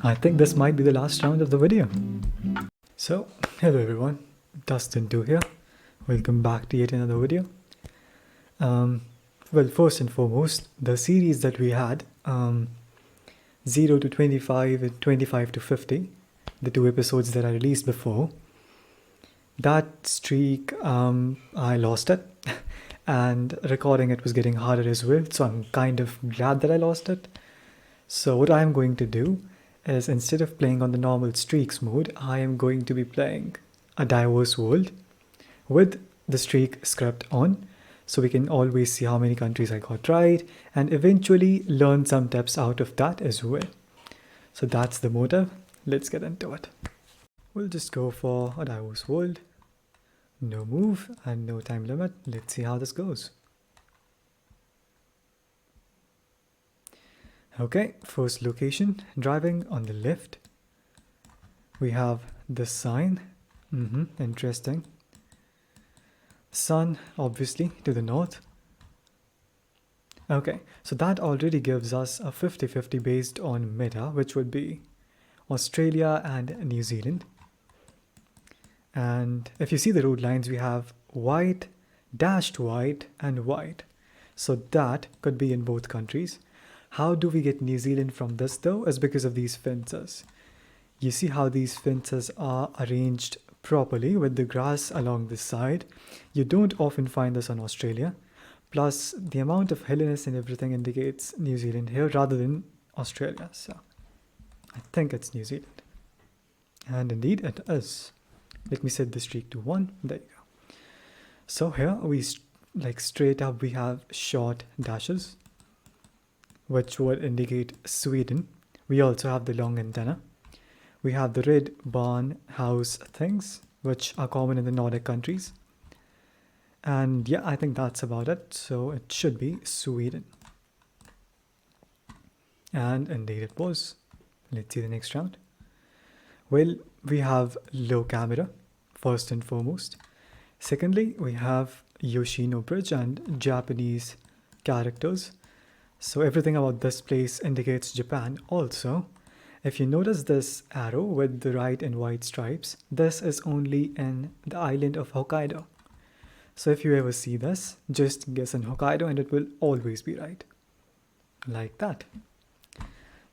I think this might be the last round of the video. So, hello everyone, Dustin2 here. Welcome back to yet another video. Well, first and foremost, the series that we had, 0 to 25 and 25 to 50, the two episodes that I released before, that streak, I lost it. And recording it was getting harder as well, so I'm kind of glad that I lost it. So what I'm going to do is, instead of playing on the normal streaks mode, I am going to be playing a diverse world with the streak script on, so we can always see how many countries I got right and eventually learn some tips out of that as well. So that's the motive. Let's get into it. We'll just go for a diverse world. No move and no time limit. Let's see how this goes. Okay, first location, driving on the left. We have the sign. Interesting. Sun, obviously, to the north. Okay, so that already gives us a 50-50 based on meta, which would be Australia and New Zealand. And if you see the road lines, we have white, dashed white, and white. So that could be in both countries. How do we get New Zealand from this though? Is because of these fences. You see how these fences are arranged properly with the grass along the side. You don't often find this on Australia. Plus, the amount of hilliness and everything indicates New Zealand here rather than Australia. So I think it's New Zealand. And indeed it is. Let me set the streak to 1. There you go. So here we straight up we have short dashes, which would indicate Sweden. We also have the long antenna. We have the red barn house things, which are common in the Nordic countries. And yeah, I think that's about it. So it should be Sweden. And indeed it was. Let's see the next round. Well, we have low camera, first and foremost. Secondly, we have Yoshino Bridge and Japanese characters. So everything about this place indicates Japan. Also, if you notice this arrow with the right and white stripes, this is only in the island of Hokkaido. So if you ever see this, just guess in Hokkaido and it will always be right. Like that.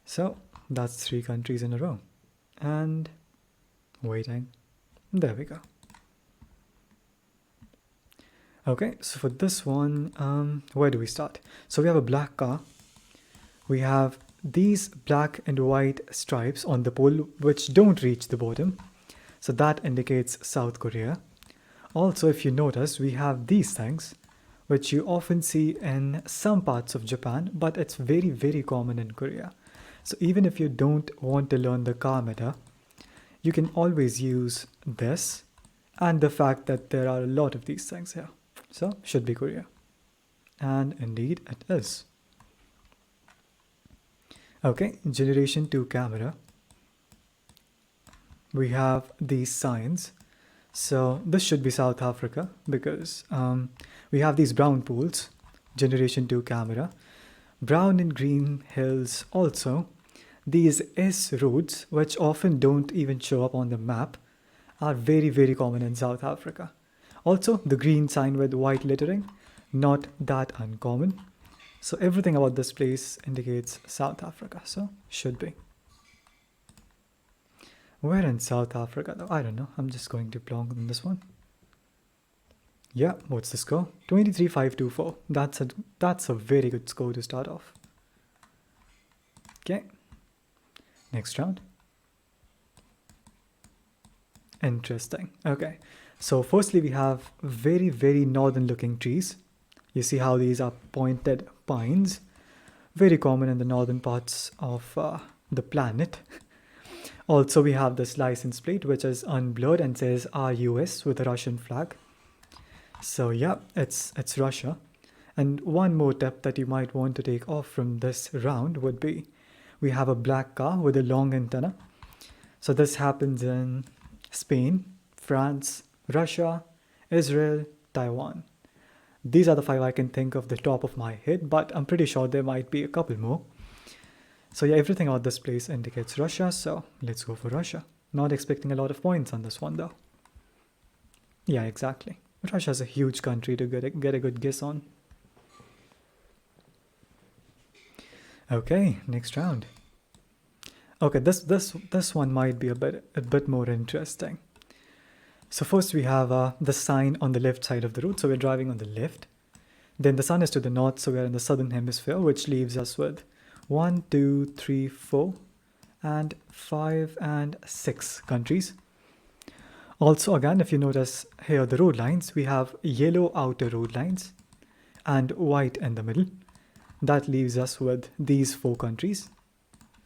So that's 3 countries in a row. And waiting. There we go. Okay, so for this one, where do we start? So we have a black car. We have these black and white stripes on the pole which don't reach the bottom. So that indicates South Korea. Also, if you notice, we have these things which you often see in some parts of Japan, but it's very, very common in Korea. So even if you don't want to learn the car meta, you can always use this and the fact that there are a lot of these things here. So should be Korea. And indeed it is. Okay, generation 2 camera. We have these signs. So this should be South Africa because we have these brown pools, generation 2 camera. Brown and green hills also. These S roads, which often don't even show up on the map, are very, very common in South Africa. Also, the green sign with white lettering, not that uncommon. So everything about this place indicates South Africa, so should be. Where in South Africa though? I don't know. I'm just going to plonk on this one. Yeah, what's the score? 23,524. That's a very good score to start off. Okay. Next round. Interesting. Okay. So firstly, we have very, very northern looking trees. You see how these are pointed pines. Very common in the northern parts of the planet. Also, we have this license plate, which is unblurred and says RUS with a Russian flag. So yeah, it's Russia. And one more tip that you might want to take off from this round would be, we have a black car with a long antenna. So this happens in Spain, France, Russia, Israel, Taiwan. These are the 5 I can think of the top of my head, but I'm pretty sure there might be a couple more. So yeah, everything out this place indicates Russia, so let's go for Russia. Not expecting a lot of points on this one though. Yeah, exactly. Russia's a huge country to get a good guess on. Okay, next round. Okay, this one might be a bit more interesting. So first we have the sign on the left side of the road, so we're driving on the left. Then the sun is to the north, so we're in the southern hemisphere, which leaves us with 1, 2, 3, 4, and 5 and 6 countries. Also, again, if you notice here the road lines, we have yellow outer road lines and white in the middle. That leaves us with these 4 countries.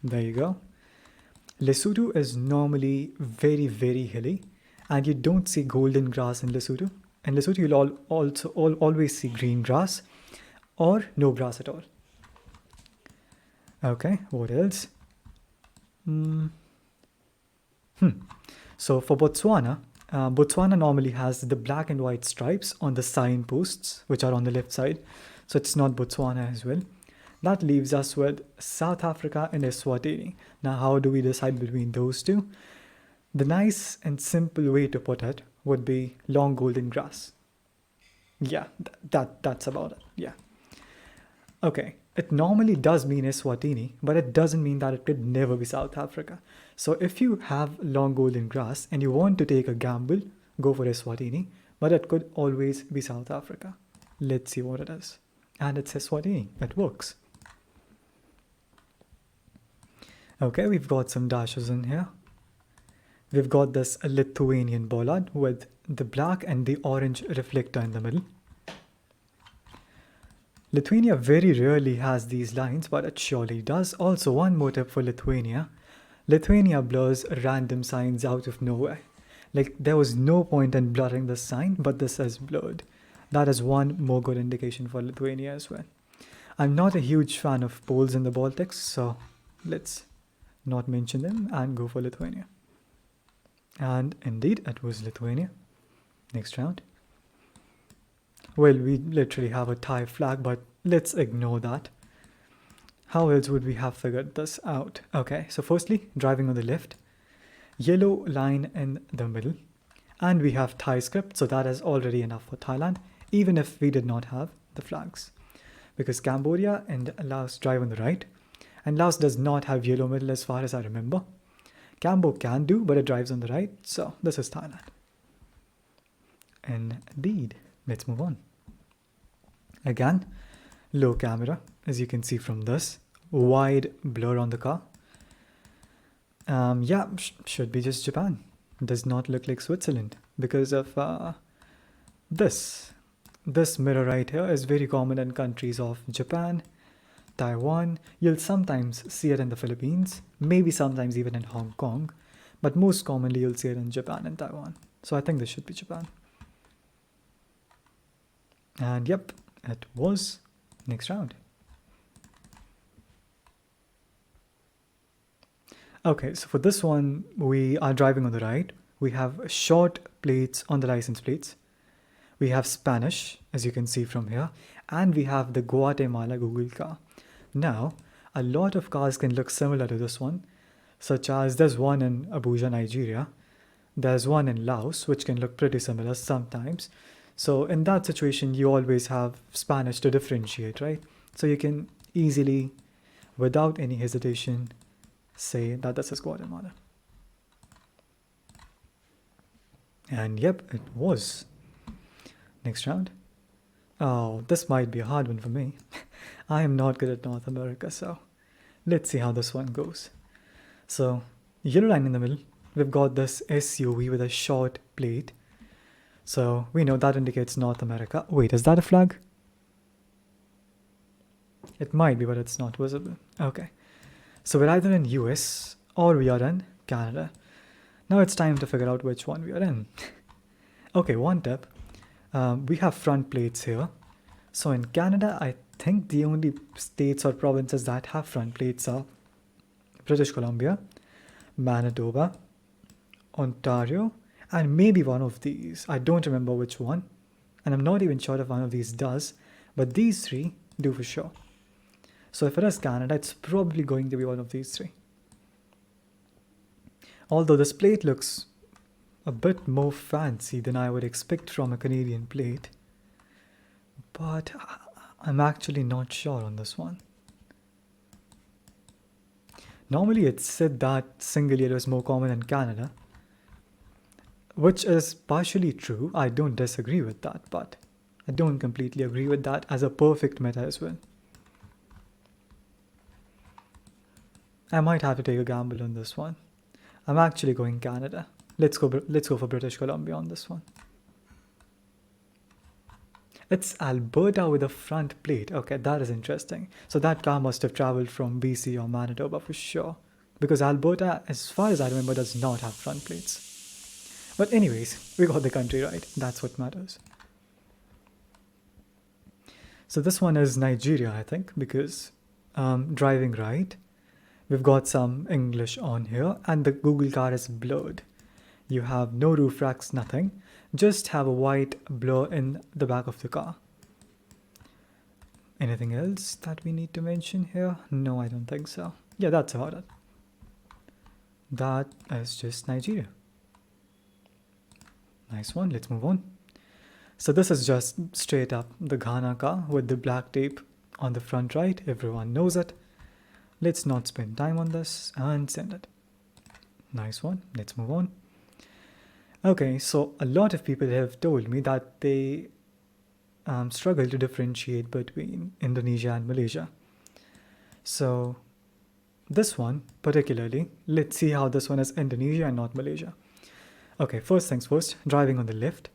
There you go. Lesotho is normally very, very hilly, and you don't see golden grass in Lesotho. In Lesotho, you'll always see green grass or no grass at all. Okay, what else? So for Botswana, Botswana normally has the black and white stripes on the signposts, which are on the left side. So it's not Botswana as well. That leaves us with South Africa and Eswatini. Now, how do we decide between those two? The nice and simple way to put it would be long golden grass. Yeah, that's about it. Yeah. Okay, it normally does mean Eswatini, but it doesn't mean that it could never be South Africa. So if you have long golden grass and you want to take a gamble, go for Eswatini, but it could always be South Africa. Let's see what it is. And it's Eswatini. It works. Okay, we've got some dashes in here. We've got this Lithuanian bollard with the black and the orange reflector in the middle. Lithuania very rarely has these lines, but it surely does. Also, one more tip for Lithuania. Lithuania blurs random signs out of nowhere. Like, there was no point in blurring this sign, but this is blurred. That is one more good indication for Lithuania as well. I'm not a huge fan of Poles in the Baltics, so let's not mention them and go for Lithuania. And indeed, it was Lithuania. Next round. Well, we literally have a Thai flag, but let's ignore that. How else would we have figured this out? Okay, so firstly, driving on the left, yellow line in the middle, and we have Thai script, so that is already enough for Thailand, even if we did not have the flags. Because Cambodia and Laos drive on the right, and Laos does not have yellow middle as far as I remember. Cambo can do, but it drives on the right, so this is Thailand. Indeed. Let's move on. Again, low camera, as you can see from this. Wide blur on the car. Yeah, should be just Japan. Does not look like Switzerland because of this. This mirror right here is very common in countries of Japan, Taiwan. You'll sometimes see it in the Philippines, maybe sometimes even in Hong Kong, but most commonly you'll see it in Japan and Taiwan. So I think this should be Japan. And yep, it was. Next round. Okay, so for this one, we are driving on the right. We have short plates on the license plates. We have Spanish, as you can see from here. And we have the Guatemala Google car. Now, a lot of cars can look similar to this one, such as there's one in Abuja, Nigeria. There's one in Laos, which can look pretty similar sometimes. So in that situation, you always have Spanish to differentiate, right? So you can easily, without any hesitation, say that this is Guatemala. And yep, it was. Next round. Oh, this might be a hard one for me. I am not good at North America, so let's see how this one goes. So, yellow line in the middle. We've got this SUV with a short plate. So we know that indicates North America. Wait, is that a flag? It might be, but it's not visible. Okay. So we're either in US or we are in Canada. Now it's time to figure out which one we are in. Okay, one tip. We have front plates here. So in Canada, I think the only states or provinces that have front plates are British Columbia, Manitoba, Ontario, and maybe one of these. I don't remember which one. And I'm not even sure if one of these does. But these three do for sure. So if it is Canada, it's probably going to be one of these three. Although this plate looks a bit more fancy than I would expect from a Canadian plate. But I'm actually not sure on this one. Normally it's said that single yellow is more common in Canada, which is partially true. I don't disagree with that, but I don't completely agree with that as a perfect meta as well. I might have to take a gamble on this one. I'm actually going Canada. Let's go for British Columbia on this one. It's Alberta with a front plate. Okay, that is interesting. So that car must have traveled from BC or Manitoba for sure. Because Alberta, as far as I remember, does not have front plates. But anyways, we got the country right. That's what matters. So this one is Nigeria, I think, because driving right. We've got some English on here, and the Google car is blurred. You have no roof racks, nothing. Just have a white blur in the back of the car. Anything else that we need to mention here? No, I don't think so. Yeah, that's about it. That is just Nigeria. Nice one, let's move on. So this is just straight up the Ghana car with the black tape on the front right. Everyone knows it. Let's not spend time on this and send it. Nice one, let's move on. Okay, so a lot of people have told me that they struggle to differentiate between Indonesia and Malaysia. So this one particularly, let's see how this one is Indonesia and not Malaysia. Okay, first things first, driving on the left.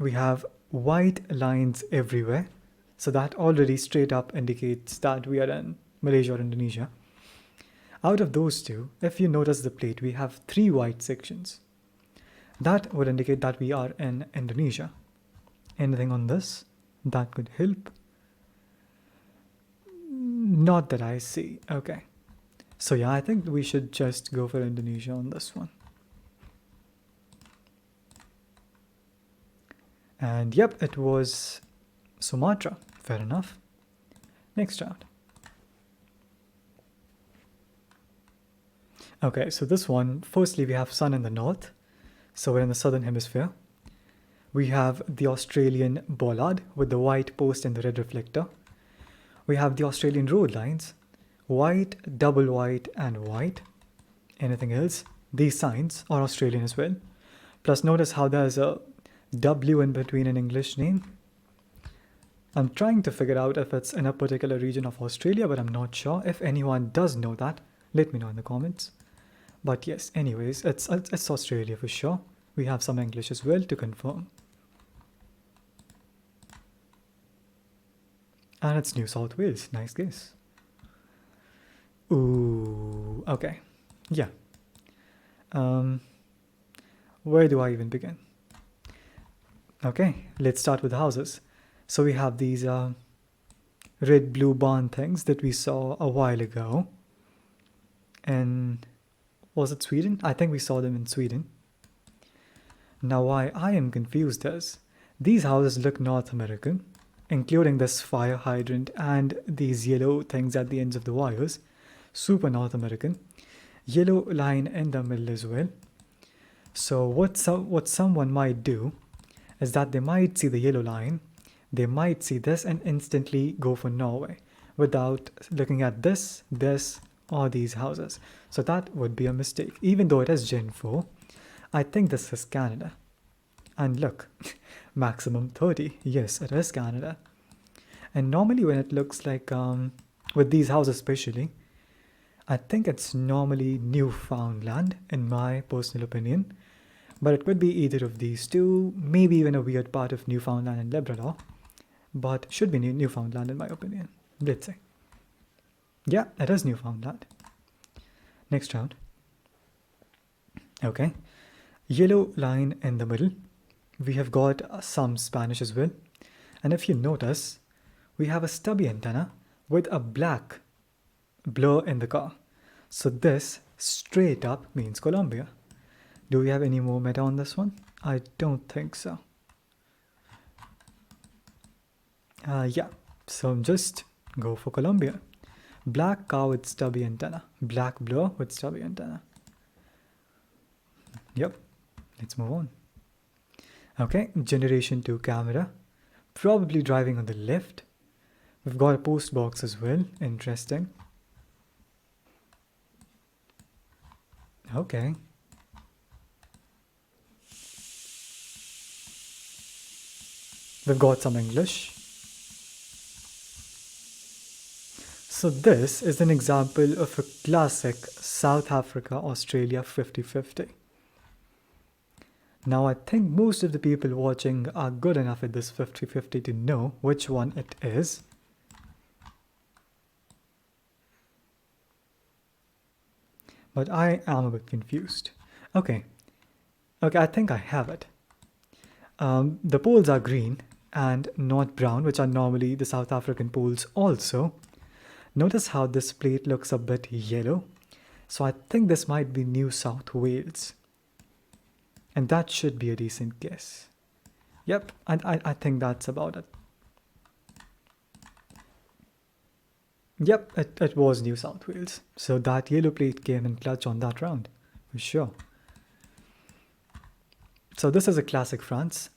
We have white lines everywhere. So that already straight up indicates that we are in Malaysia or Indonesia. Out of those two, if you notice the plate, we have 3 white sections. That would indicate that we are in Indonesia. Anything on this that could help? Not that I see. Okay. So yeah, I think we should just go for Indonesia on this one. And yep, it was Sumatra. Fair enough. Next round. Okay, so this one, firstly we have sun in the north. So we're in the southern hemisphere. We have the Australian bollard with the white post and the red reflector. We have the Australian road lines, white, double white, and white. Anything else? These signs are Australian as well. Plus notice how there's a W in between an English name. I'm trying to figure out if it's in a particular region of Australia, but I'm not sure. If anyone does know that, let me know in the comments. But yes, anyways, it's Australia for sure. We have some English as well to confirm. And it's New South Wales. Nice guess. Ooh, okay. Yeah. Where do I even begin? Okay, let's start with the houses. So we have these red blue barn things that we saw a while ago. And was it Sweden? I think we saw them in Sweden. Now why I am confused is, these houses look North American, including this fire hydrant and these yellow things at the ends of the wires. Super North American. Yellow line in the middle as well. So what someone might do is that they might see the yellow line, they might see this and instantly go for Norway without looking at this, or these houses. So that would be a mistake. Even though it is Gen 4, I think this is Canada. And look, maximum 30. Yes, it is Canada. And normally when it looks like, with these houses especially, I think it's normally Newfoundland in my personal opinion. But it could be either of these two, maybe even a weird part of Newfoundland and Labrador. But should be Newfoundland in my opinion. Let's say. Yeah, it is Newfoundland. Next round. Okay. Yellow line in the middle. We have got some Spanish as well. And if you notice, we have a stubby antenna with a black blur in the car. So this straight up means Colombia. Do we have any more meta on this one? I don't think so. Yeah. So I'm just Go for Colombia. Black cow with stubby antenna. Black blur with stubby antenna. Yep, let's move on. Okay, generation 2 camera. Probably driving on the left. We've got a post box as well. Interesting. Okay. We've got some English. So this is an example of a classic South Africa Australia 50-50. Now I think most of the people watching are good enough at this 50-50 to know which one it is. But I am a bit confused. Okay, I think I have it. The poles are green and not brown, which are normally the South African poles also. Notice how this plate looks a bit yellow. So I think this might be New South Wales. And that should be a decent guess. Yep, I think that's about it. Yep, it was New South Wales. So that yellow plate came in clutch on that round, for sure. So this is a classic France.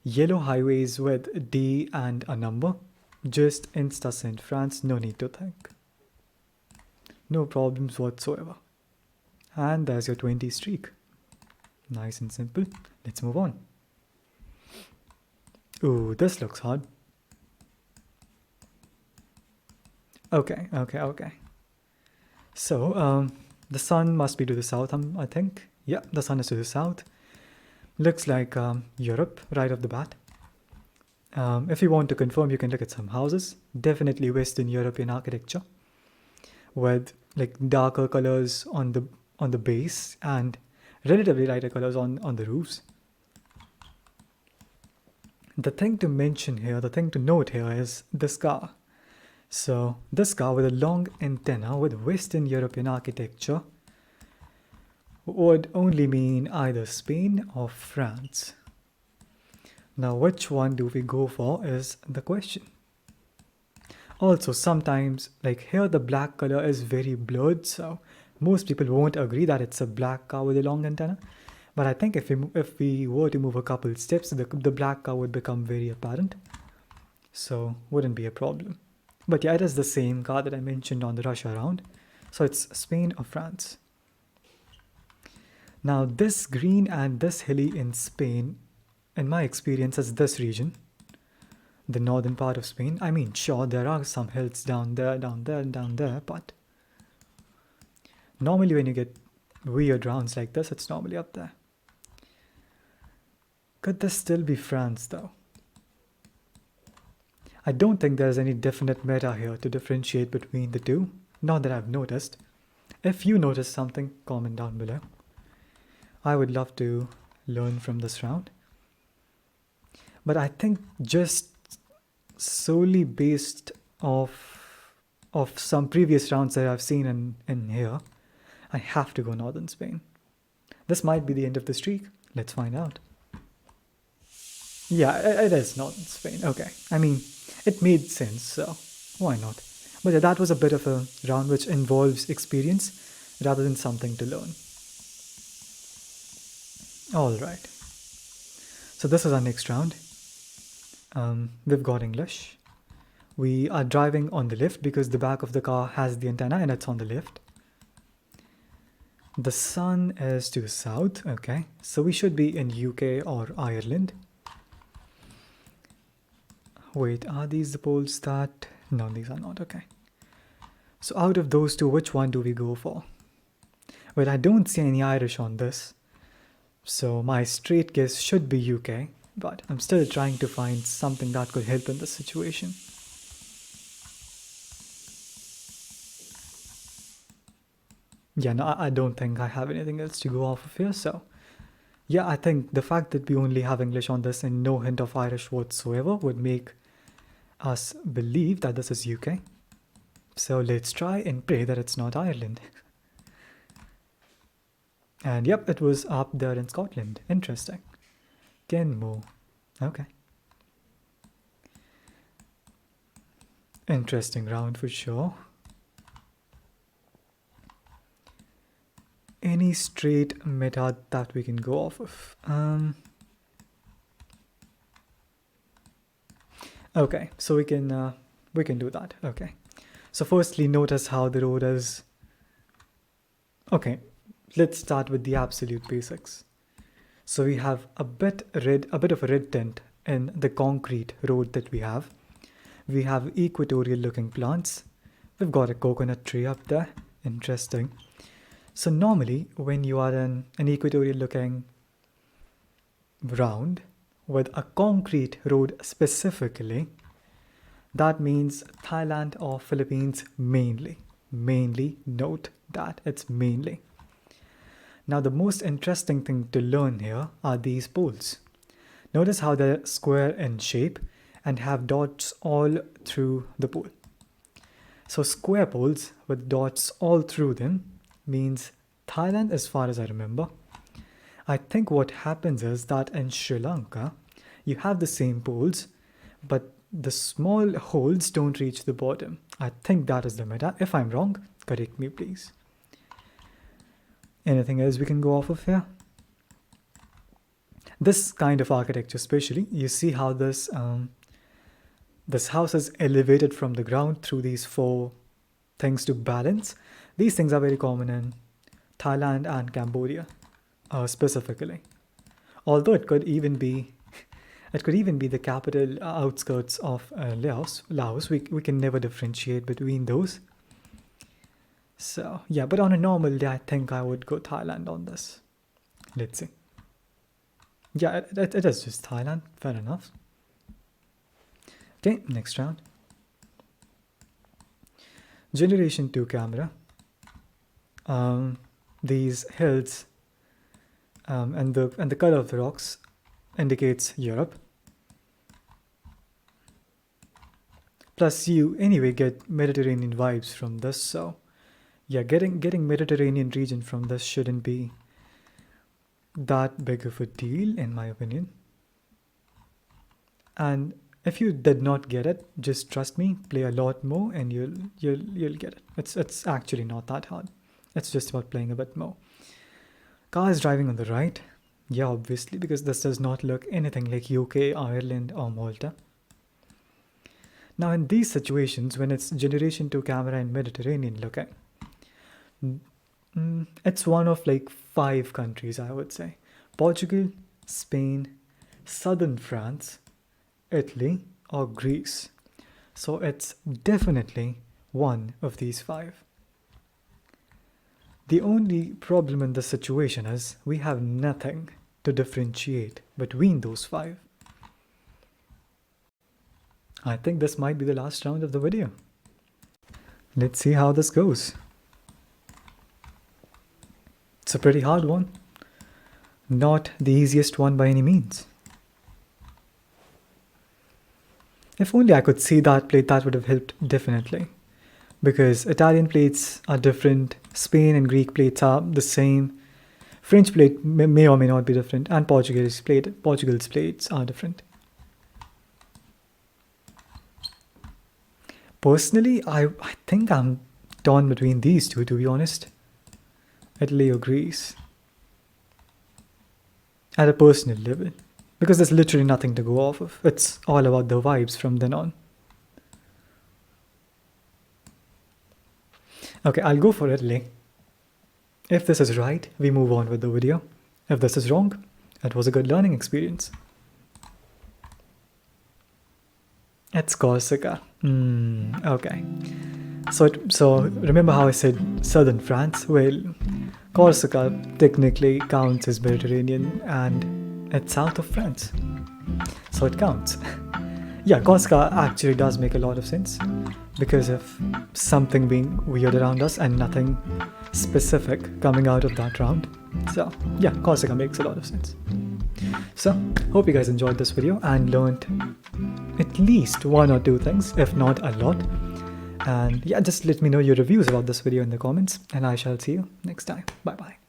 Yellow highways with D and a number. Just insta-send France, no need to think. No problems whatsoever. And there's your 20 streak. Nice and simple. Let's move on. Ooh, this looks hard. Okay. So, the sun must be to the south, I think. Yeah, the sun is to the south. Looks like Europe right off the bat. If you want to confirm, you can look at some houses. Definitely Western European architecture with like darker colors on the base and relatively lighter colors on the roofs. The thing to mention here, the thing to note here is this car. So this car with a long antenna with Western European architecture would only mean either Spain or France. Now which one do we go for is the question. Also sometimes like here the black color is very blurred, so most people won't agree that it's a black car with a long antenna. But I think if we were to move a couple steps, the black car would become very apparent. So wouldn't be a problem. But yeah, it is the same car that I mentioned on the Russia round. So it's Spain or France. Now this green and this hilly in Spain, in my experience, is this region. The northern part of Spain. I mean, sure, there are some hills down there, but normally when you get weird rounds like this, it's normally up there. Could this still be France though? I don't think there's any definite meta here to differentiate between the two, not that I've noticed. If you notice something, comment down below. I would love to learn from this round. But I think just solely based off some previous rounds that I've seen in here, I have to go northern Spain. This might be the end of the streak. Let's find out. Yeah, it is northern Spain. Okay, I mean, it made sense, so why not? But yeah, that was a bit of a round which involves experience rather than something to learn. Alright, so this is our next round. We've got English. We are driving on the left because the back of the car has the antenna and it's on the left. The sun is to the south, okay, so we should be in UK or Ireland. Wait, are these the poles that... No, these are not, okay. So out of those two, which one do we go for? Well, I don't see any Irish on this. So my straight guess should be UK, but I'm still trying to find something that could help in this situation. Yeah, no, I don't think I have anything else to go off of here, so... Yeah, I think the fact that we only have English on this and no hint of Irish whatsoever would make us believe that this is UK. So let's try and pray that it's not Ireland. And yep, it was up there in Scotland. Interesting. Kenmo. Okay. Interesting round for sure. Any straight meta that we can go off of? Okay, so we can do that. Okay, so firstly, notice how the road is. Okay, let's start with the absolute basics. So we have a bit of a red tint in the concrete road that we have. We have equatorial looking plants. We've got a coconut tree up there. Interesting. So normally when you are in an equatorial looking round with a concrete road specifically, that means Thailand or Philippines mainly. Mainly, note that it's mainly. Now the most interesting thing to learn here are these poles. Notice how they're square in shape and have dots all through the pole. So square poles with dots all through them means Thailand, as far as I remember. I think what happens is that in Sri Lanka, you have the same poles, but the small holes don't reach the bottom. I think that is the meta. If I'm wrong, correct me please. Anything else we can go off of here? This kind of architecture especially, you see how this house is elevated from the ground through these 4 things to balance. These things are very common in Thailand and Cambodia specifically. Although it could even be the capital outskirts of Laos. We can never differentiate between those. So yeah, but on a normal day, I think I would go Thailand on this. Let's see. Yeah, it is just Thailand. Fair enough. Okay, next round. Generation 2 camera. These hills and the color of the rocks indicates Europe. Plus you anyway get Mediterranean vibes from this, so yeah, getting Mediterranean region from this shouldn't be that big of a deal in my opinion. And if you did not get it, just trust me, play a lot more and you'll get it. It's actually not that hard. It's just about playing a bit more. Car is driving on the right. Yeah, obviously, because this does not look anything like UK, Ireland or Malta. Now in these situations, when it's generation 2 camera and Mediterranean looking, it's one of like 5 countries, I would say. Portugal, Spain, southern France, Italy or Greece. So it's definitely one of these 5. The only problem in this situation is we have nothing to differentiate between those 5. I think this might be the last round of the video. Let's see how this goes. It's a pretty hard one. Not the easiest one by any means. If only I could see that plate, that would have helped definitely. Because Italian plates are different, Spain and Greek plates are the same, French plate may or may not be different, and Portugal's plates are different. Personally, I think I'm torn between these 2, to be honest. Italy or Greece. At a personal level. Because there's literally nothing to go off of. It's all about the vibes from then on. Okay, I'll go for Italy. If this is right, we move on with the video. If this is wrong, it was a good learning experience. It's Corsica. Okay. So remember how I said southern France? Well, Corsica technically counts as Mediterranean and it's south of France. So it counts. Yeah, Corsica actually does make a lot of sense because of something being weird around us and nothing specific coming out of that round. So yeah, Corsica makes a lot of sense. So hope you guys enjoyed this video and learned at least 1 or 2 things, if not a lot. And yeah, just let me know your reviews about this video in the comments and I shall see you next time. Bye bye.